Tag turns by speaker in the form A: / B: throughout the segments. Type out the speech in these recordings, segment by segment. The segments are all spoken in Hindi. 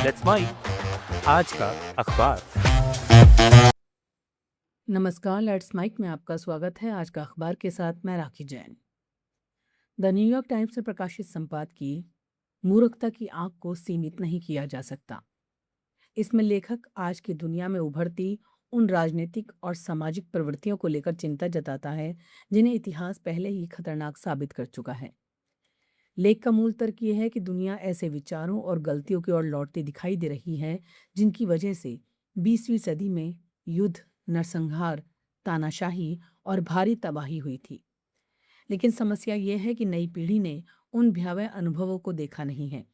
A: लेट्स माइक आज का अखबार।
B: नमस्कार, लेट्स माइक में आपका स्वागत है। आज का अखबार के साथ मैं राखी जैन। द न्यूयॉर्क टाइम्स में प्रकाशित संपादकीय मूर्खता की आंख को सीमित नहीं किया जा सकता। इसमें लेखक आज की दुनिया में उभरती उन राजनीतिक और सामाजिक प्रवृत्तियों को लेकर चिंता जताता है जिन्हें इतिहास पहले ही खतरनाक साबित कर चुका है। लेख का मूल तर्क यह है कि दुनिया ऐसे विचारों और गलतियों की ओर लौटती दिखाई दे रही है जिनकी वजह से 20वीं सदी में युद्ध, नरसंहार, तानाशाही और भारी तबाही हुई थी। लेकिन समस्या यह है कि नई पीढ़ी ने उन भयावह अनुभवों को देखा नहीं है,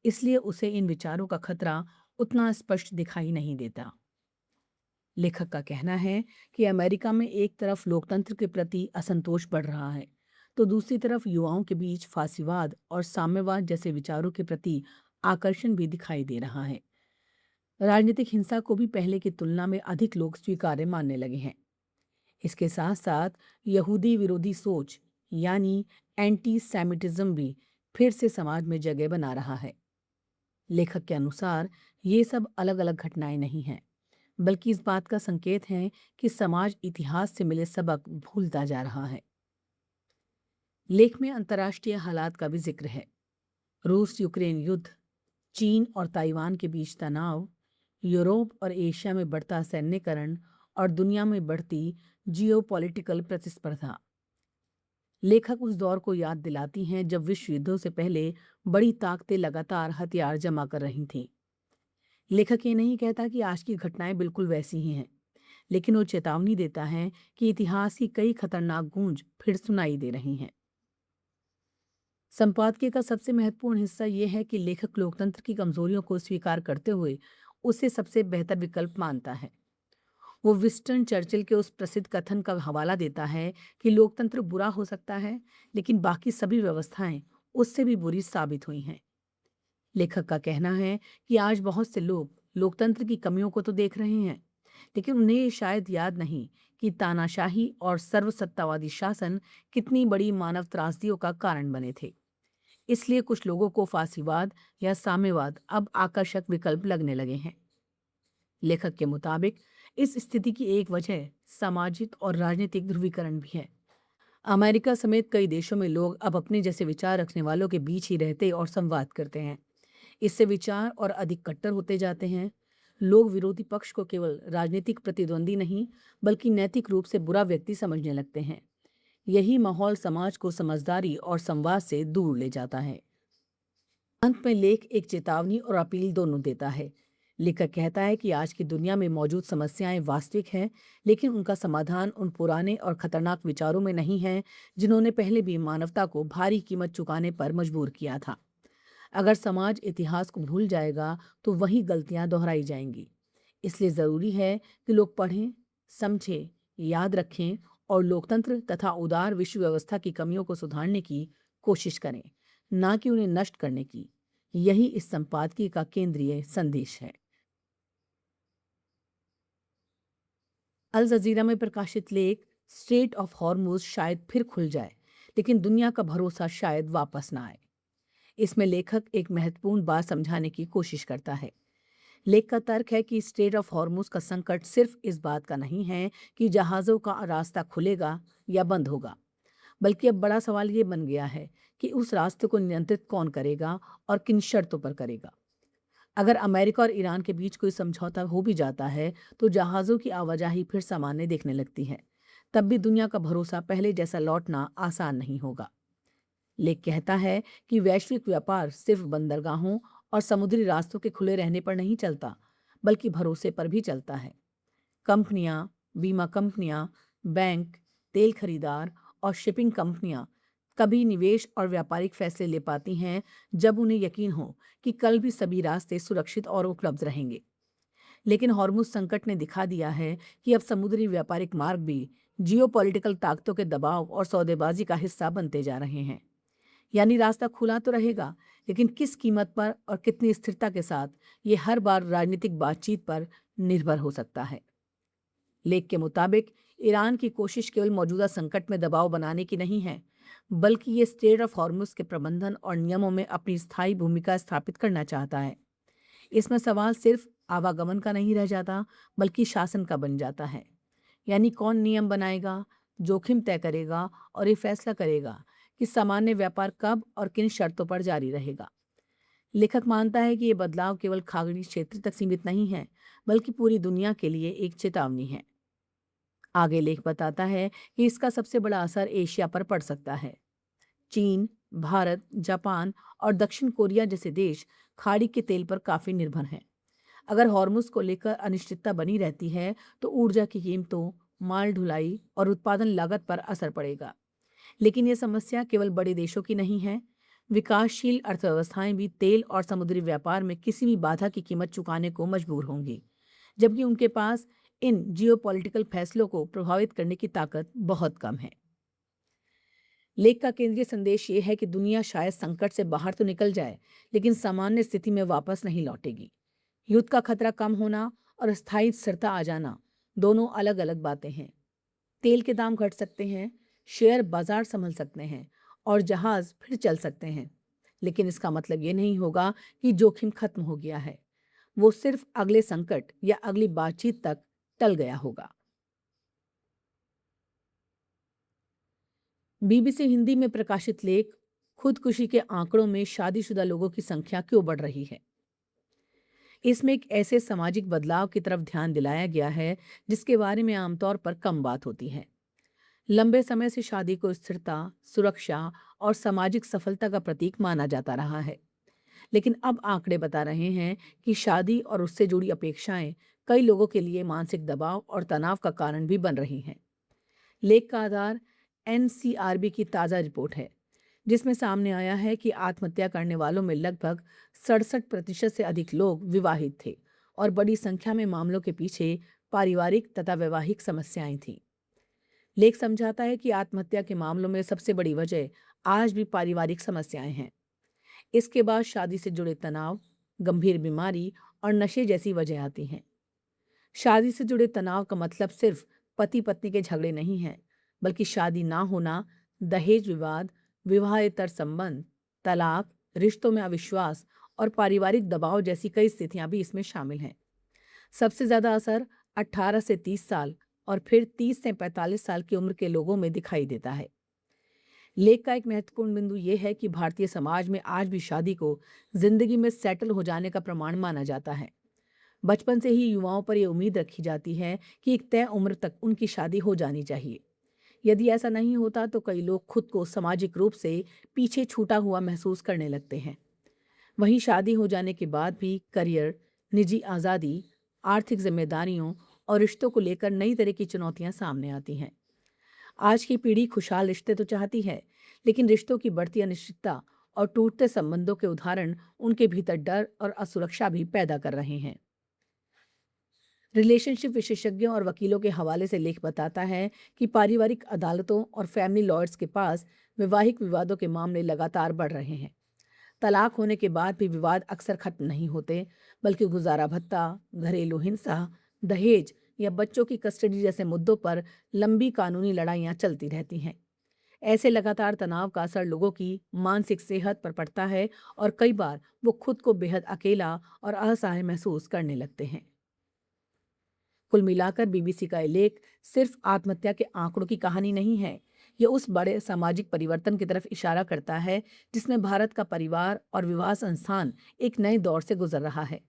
B: इसलिए उसे इन विचारों का खतरा उतना स्पष्ट दिखाई नहीं देता। लेखक का कहना है कि अमेरिका में एक तरफ लोकतंत्र के प्रति असंतोष बढ़ रहा है, तो दूसरी तरफ युवाओं के बीच फासीवाद और साम्यवाद जैसे विचारों के प्रति आकर्षण भी दिखाई दे रहा है। राजनीतिक हिंसा को भी पहले की तुलना में अधिक लोग स्वीकार्य मानने लगे हैं। इसके साथ साथ यहूदी विरोधी सोच यानी एंटी सेमिटिज्म भी फिर से समाज में जगह बना रहा है। लेखक के अनुसार ये सब अलग अलग घटनाएं नहीं हैं, बल्कि इस बात का संकेत है कि समाज इतिहास से मिले सबक भूलता जा रहा है। लेख में अंतर्राष्ट्रीय हालात का भी जिक्र है। रूस यूक्रेन युद्ध, चीन और ताइवान के बीच तनाव, यूरोप और एशिया में बढ़ता सैन्यकरण और दुनिया में बढ़ती जियोपॉलिटिकल प्रतिस्पर्धा। लेखक उस दौर को याद दिलाती हैं जब विश्व युद्धों से पहले बड़ी ताकतें लगातार हथियार जमा कर रही थीं। लेखक ये नहीं कहता कि आज की घटनाएं बिल्कुल वैसी ही हैं, लेकिन वो चेतावनी देता है कि इतिहास की कई खतरनाक गूंज फिर सुनाई दे रही हैं। संपादकीय का सबसे महत्वपूर्ण हिस्सा ये है कि लेखक लोकतंत्र की कमजोरियों को स्वीकार करते हुए उसे सबसे बेहतर विकल्प मानता है। वो विंस्टन चर्चिल के उस प्रसिद्ध कथन का हवाला देता है कि लोकतंत्र बुरा हो सकता है, लेकिन बाकी सभी व्यवस्थाएं उससे भी बुरी साबित हुई हैं। लेखक का कहना है कि आज बहुत से लोग लोकतंत्र की कमियों को तो देख रहे हैं, लेकिन उन्हें ये शायद याद नहीं कि तानाशाही और सर्वसत्तावादी शासन कितनी बड़ी मानव त्रासदियों का कारण बने थे। इसलिए कुछ लोगों को फांसीवाद या साम्यवाद अब आकर्षक विकल्प लगने लगे हैं। लेखक के मुताबिक इस स्थिति की एक वजह सामाजिक और राजनीतिक ध्रुवीकरण भी है। अमेरिका समेत कई देशों में लोग अब अपने जैसे विचार रखने वालों के बीच ही रहते और संवाद करते हैं। इससे विचार और अधिक कट्टर होते जाते हैं। लोग विरोधी पक्ष को केवल राजनीतिक प्रतिद्वंदी नहीं, बल्कि नैतिक रूप से बुरा व्यक्ति समझने लगते हैं। यही माहौल समाज को समझदारी और संवाद से दूर ले जाता है। अंत में लेख एक चेतावनी और अपील दोनों देता है। लेखक कहता है कि आज की दुनिया में मौजूद समस्याएं वास्तविक हैं, लेकिन उनका समाधान उन पुराने और खतरनाक विचारों में नहीं है जिन्होंने पहले भी मानवता को भारी कीमत चुकाने पर मजबूर किया था। अगर समाज इतिहास को भूल जाएगा तो वही गलतियां दोहराई जाएंगी। इसलिए जरूरी है कि लोग पढ़ें, समझें, याद रखें और लोकतंत्र तथा उदार विश्व व्यवस्था की कमियों को सुधारने की कोशिश करें, ना कि उन्हें नष्ट करने की। यही इस संपादकीय का केंद्रीय संदेश है। अल जजीरा में प्रकाशित लेख स्ट्रेट ऑफ हॉर्मुज शायद फिर खुल जाए, लेकिन दुनिया का भरोसा शायद वापस ना आए। इसमें लेखक एक महत्वपूर्ण बात समझाने की कोशिश करता है। लेख का तर्क है कि स्ट्रेट ऑफ हॉर्मुज का संकट सिर्फ इस बात का नहीं है कि जहाज़ों का रास्ता खुलेगा या बंद होगा, बल्कि अब बड़ा सवाल ये बन गया है कि उस रास्ते को नियंत्रित कौन करेगा और किन शर्तों पर करेगा। अगर अमेरिका और ईरान के बीच कोई समझौता हो भी जाता है, तो जहाज़ों की आवाजाही फिर सामान्य दिखने लगती है। तब भी दुनिया का भरोसा पहले जैसा लौटना आसान नहीं होगा। लेख कहता है कि वैश्विक व्यापार सिर्फ बंदरगाहों और समुद्री रास्तों के खुले रहने पर नहीं चलता, बल्कि भरोसे पर भी चलता है। कंपनियां, बीमा कंपनियां, बैंक, तेल खरीदार और शिपिंग कंपनियां कभी निवेश और व्यापारिक फैसले ले पाती हैं जब उन्हें यकीन हो कि कल भी सभी रास्ते सुरक्षित और उपलब्ध रहेंगे। लेकिन हॉर्मुज संकट ने दिखा दिया है कि अब समुद्री व्यापारिक मार्ग भी जियोपॉलिटिकल ताकतों के दबाव और सौदेबाजी का हिस्सा बनते जा रहे हैं। यानी रास्ता खुला तो रहेगा, लेकिन किस कीमत पर और कितनी स्थिरता के साथ, ये हर बार राजनीतिक बातचीत पर निर्भर हो सकता है। लेख के मुताबिक ईरान की कोशिश केवल मौजूदा संकट में दबाव बनाने की नहीं है, बल्कि ये स्ट्रेट ऑफ हॉर्मुज के प्रबंधन और नियमों में अपनी स्थायी भूमिका स्थापित करना चाहता है। इसमें सवाल सिर्फ आवागमन का नहीं रह जाता, बल्कि शासन का बन जाता है। यानी कौन नियम बनाएगा, जोखिम तय करेगा और ये फैसला करेगा कि सामान्य व्यापार कब और किन शर्तों पर जारी रहेगा। लेखक मानता है कि ये बदलाव केवल खाड़ी क्षेत्र तक सीमित नहीं है, बल्कि पूरी दुनिया के लिए एक चेतावनी है। आगे लेख बताता है कि इसका सबसे बड़ा असर एशिया पर पड़ सकता है। चीन, भारत, जापान और दक्षिण कोरिया जैसे देश खाड़ी के तेल पर काफी निर्भर हैं। अगर हॉर्मुज को लेकर अनिश्चितता बनी रहती है तो ऊर्जा की कीमतों, माल ढुलाई और उत्पादन लागत पर असर पड़ेगा। लेकिन यह समस्या केवल बड़े देशों की नहीं है। विकासशील अर्थव्यवस्थाएं भी तेल और समुद्री व्यापार में किसी भी बाधा की कीमत चुकाने को मजबूर होंगी, जबकि उनके पास इन जियोपॉलिटिकल फैसलों को प्रभावित करने की ताकत बहुत कम है। लेख का केंद्रीय संदेश ये है कि दुनिया शायद संकट से बाहर तो निकल जाए, लेकिन सामान्य स्थिति में वापस नहीं लौटेगी। युद्ध का खतरा कम होना और अस्थायी स्थिरता आ जाना दोनों अलग अलग बातें हैं। तेल के दाम घट सकते हैं, शेयर बाजार संभल सकते हैं और जहाज फिर चल सकते हैं, लेकिन इसका मतलब ये नहीं होगा कि जोखिम खत्म हो गया है। वो सिर्फ अगले संकट या अगली बातचीत तक टल गया होगा। बीबीसी हिंदी में प्रकाशित लेख, खुदकुशी के आंकड़ों में शादीशुदा लोगों की संख्या क्यों बढ़ रही है। इसमें एक ऐसे सामाजिक बदलाव की तरफ ध्यान दिलाया गया है जिसके बारे में आमतौर पर कम बात होती है। लंबे समय से शादी को स्थिरता, सुरक्षा और सामाजिक सफलता का प्रतीक माना जाता रहा है, लेकिन अब आंकड़े बता रहे हैं कि शादी और उससे जुड़ी अपेक्षाएं कई लोगों के लिए मानसिक दबाव और तनाव का कारण भी बन रही हैं। लेख का आधार एनसीआरबी की ताज़ा रिपोर्ट है, जिसमें सामने आया है कि आत्महत्या करने वालों में लगभग 67% से अधिक लोग विवाहित थे और बड़ी संख्या में मामलों के पीछे पारिवारिक तथा वैवाहिक समस्याएं थीं। लेख समझाता है कि आत्महत्या के मामलों में सबसे बड़ी वजह आज भी पारिवारिक समस्याएं हैं। इसके बाद शादी से जुड़े तनाव, गंभीर बीमारी और नशे जैसी वजह आती हैं। शादी से जुड़े तनाव का मतलब सिर्फ पति पत्नी के झगड़े नहीं है, बल्कि शादी ना होना, दहेज विवाद, विवाहेतर संबंध, तलाक, रिश्तों में अविश्वास और पारिवारिक दबाव जैसी कई स्थितियां भी इसमें शामिल हैं। सबसे ज्यादा असर 18 से 30 साल और फिर 30 से 45 साल की उम्र के लोगों में दिखाई देता है। लेख का एक महत्वपूर्ण बिंदु यह है कि भारतीय समाज में आज भी शादी को जिंदगी में सेटल हो जाने का प्रमाण माना जाता है। बचपन से ही युवाओं पर यह उम्मीद रखी जाती है कि एक तय उम्र तक उनकी शादी हो जानी चाहिए। यदि ऐसा नहीं होता तो कई लोग खुद को सामाजिक रूप से पीछे छूटा हुआ महसूस करने लगते हैं। वहीं शादी हो जाने के बाद भी करियर, निजी आज़ादी, आर्थिक जिम्मेदारियों और रिश्तों को लेकर नई तरह की चुनौतियां सामने आती हैं। आज की पीढ़ी खुशहाल रिश्ते तो चाहती है, लेकिन रिश्तों की बढ़ती अनिश्चितता और टूटते संबंधों के उदाहरण उनके भीतर डर और असुरक्षा भी पैदा कर रहे हैं। रिलेशनशिप विशेषज्ञों और वकीलों के हवाले से लेख बताता है कि पारिवारिक अदालतों और फैमिली लॉयर्स के पास वैवाहिक विवादों के मामले लगातार बढ़ रहे हैं। तलाक होने के बाद भी विवाद अक्सर खत्म नहीं होते, बल्कि गुजारा भत्ता, घरेलू हिंसा, दहेज या बच्चों की कस्टडी जैसे मुद्दों पर लंबी कानूनी लड़ाइयां चलती रहती हैं। ऐसे लगातार तनाव का असर लोगों की मानसिक सेहत पर पड़ता है और कई बार वो खुद को बेहद अकेला और असहाय महसूस करने लगते हैं। कुल मिलाकर बीबीसी का ये लेख सिर्फ आत्महत्या के आंकड़ों की कहानी नहीं है। यह उस बड़े सामाजिक परिवर्तन की तरफ इशारा करता है जिसमें भारत का परिवार और विवाह संस्थान एक नए दौर से गुजर रहा है।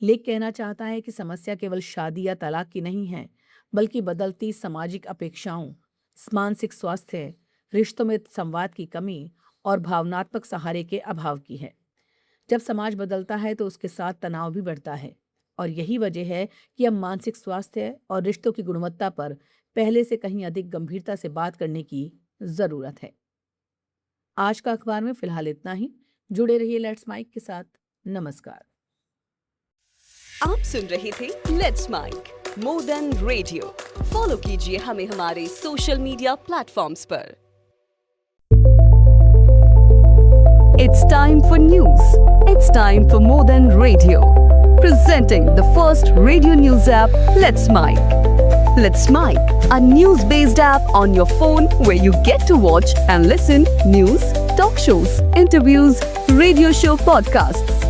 B: लेख कहना चाहता है कि समस्या केवल शादी या तलाक की नहीं है, बल्कि बदलती सामाजिक अपेक्षाओं, मानसिक स्वास्थ्य, रिश्तों में संवाद की कमी और भावनात्मक सहारे के अभाव की है। जब समाज बदलता है तो उसके साथ तनाव भी बढ़ता है, और यही वजह है कि अब मानसिक स्वास्थ्य और रिश्तों की गुणवत्ता पर पहले से कहीं अधिक गंभीरता से बात करने की जरूरत है। आज का अखबार में फिलहाल इतना ही। जुड़े रहिए लेट्स माइक के साथ। नमस्कार।
C: आप सुन रहे थे let's make more than radio. Follow कीजिए हमें हमारे सोशल मीडिया प्लेटफॉर्म्स पर। It's time for news. It's time for more than radio. Presenting the first radio news app, Let's Mic. Let's Mic, a news-based app on your phone where you get to watch and listen news, talk shows, interviews, radio show podcasts,